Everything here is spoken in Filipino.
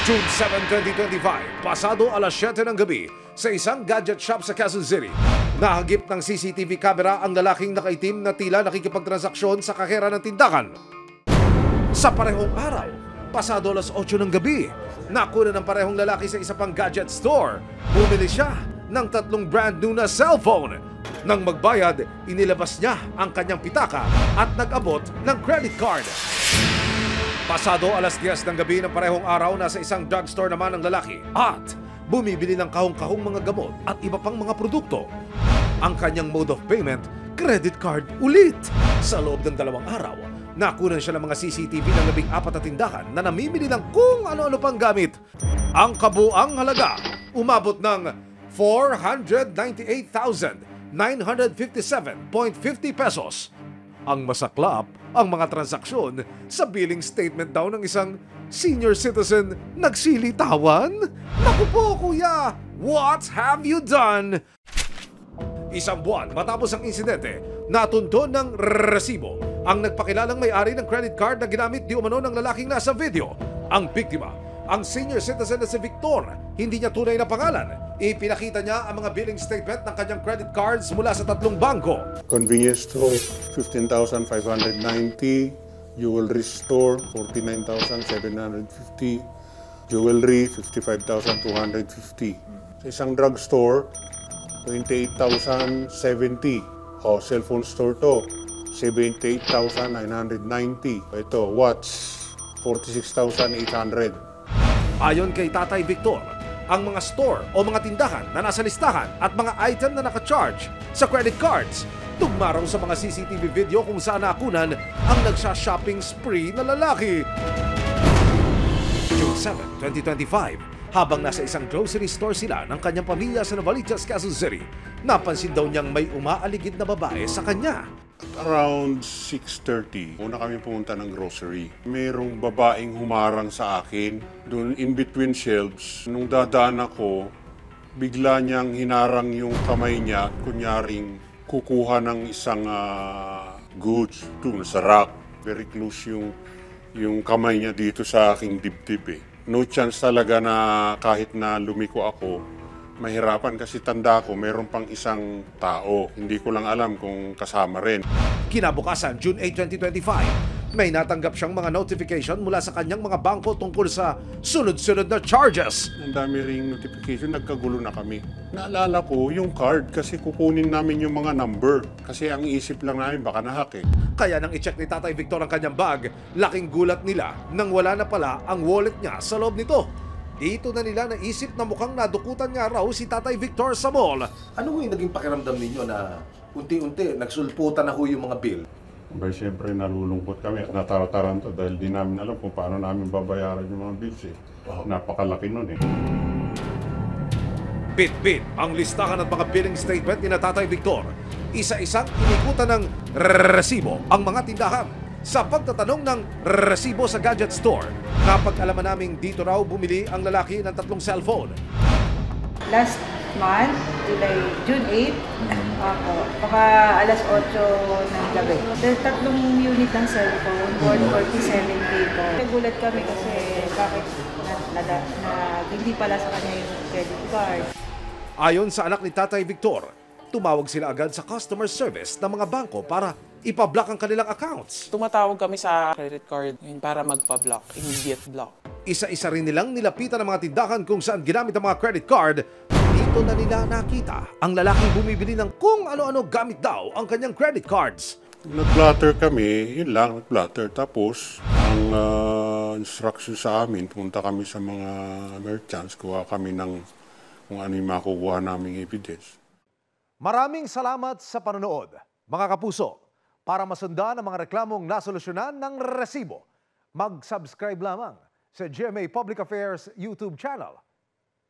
June 7, 2025, pasado alas 7 ng gabi sa isang gadget shop sa Quezon City. Nahagip ng CCTV camera ang lalaking nakaitim na tila nakikipagtransaksyon sa kahera ng tindahan. Sa parehong araw, pasado alas 8 ng gabi, nakuna ng parehong lalaki sa isa pang gadget store. Bumili siya ng 3 brand new na cellphone. Nang magbayad, inilabas niya ang kanyang pitaka at nag-abot ng credit card. Pasado alas 10 ng gabi ng parehong araw, nasa isang drugstore naman ang lalaki at bumibili ng kahong-kahong mga gamot at iba pang mga produkto. Ang kanyang mode of payment, credit card ulit. Sa loob ng 2 araw, nakunan siya ng mga CCTV ng 14 na tindahan na namimili ng kung ano-ano pang gamit. Ang kabuang halaga umabot ng 498,957.50 pesos. Ang masaklap, ang mga transaksyon sa billing statement daw ng isang senior citizen nagsilitawan? Naku po kuya, what have you done? Isang buwan matapos ang insidente, natunton ng resibo ang nagpakilalang may-ari ng credit card na ginamit di umano ng lalaking nasa video. Ang biktima, ang senior citizen na si Victor, hindi niya tunay na pangalan. Ipinakita niya ang mga billing statement ng kanyang credit cards mula sa 3 bangko. Convenience store, 15,590. Jewelry store, 49,750. Jewelry, 55,250. Sa isang drugstore, 28,070. Cellphone store to, 78,990. Ito, watch, 46,800. Ayon kay Tatay Victor, ang mga store o mga tindahan na nasa listahan at mga item na naka-charge sa credit cards, tugma raw sa mga CCTV video kung saan nakunan ang nagsha-shopping spree na lalaki. June 7, 2025, habang nasa isang grocery store sila ng kanyang pamilya sa Novaliches, Quezon City, napansin daw niyang may umaaligid na babae sa kanya. Around 6:30, una kami pumunta ng grocery. Mayroong babaeng humarang sa akin, doon in between shelves. Nung dadaan ako, bigla niyang hinarang yung kamay niya, kunyaring kukuha ng isang goods doon sa rack. Very close yung kamay niya dito sa aking dibdib eh. No chance talaga na kahit na lumiko ako, mahirapan kasi tanda ko, meron pang isang tao. Hindi ko lang alam kung kasama rin. Kinabukasan, June 8, 2025, may natanggap siyang mga notification mula sa kanyang mga bangko tungkol sa sunod-sunod na charges. Ang dami ring notification, nagkagulo na kami. Naalala ko yung card kasi kukunin namin yung mga number. Kasi ang isip lang namin baka na-hack eh. Kaya nang i-check ni Tatay Victor ang kanyang bag, laking gulat nila nang wala na pala ang wallet niya sa loob nito. Dito na nila naisip na mukhang nadukutan nga raw si Tatay Victor sa mall. Ano yung naging pakiramdam ninyo na unti-unti nagsulputan na ho yung mga bill? Bay, siyempre nalulungkot kami at natataranto dahil di namin alam kung paano namin babayaran yung mga bills eh. Napakalaki nun eh. Bit-bit ang listahan at mga billing statement ni Tatay Victor. Isa-isang inikutan ng resibo ang mga tindahan. Sa pagtatanong ng resibo sa gadget store, napag-alaman naming dito raw bumili ang lalaki ng 3 cellphone. Last month, June 8, ako, baka alas 8 ng gabi. Dahil 3 unit ng cellphone, worth 47K po. Nagulat kami kasi bakit hindi pala sa kanya yung credit card. Ayon sa anak ni Tatay Victor, tumawag sila agad sa customer service ng mga bangko para ipablock ang kanilang accounts. Tumatawag kami sa credit card para magpa-block, immediate block. Isa-isa rin nilang nilapitan ang mga tindahan kung saan ginamit ang mga credit card. Dito na nila nakita ang lalaking bumibili ng kung ano-ano gamit daw ang kanyang credit cards. Nag-blatter kami, yun lang, nag-blatter. Tapos, ang instruction sa amin, punta kami sa mga merchants, kuha kami ng kung ano yung makukuha naming evidence. Maraming salamat sa panonood, mga kapuso. Para masundan ang mga reklamong nasolusyonan ng resibo, mag-subscribe lamang sa GMA Public Affairs YouTube channel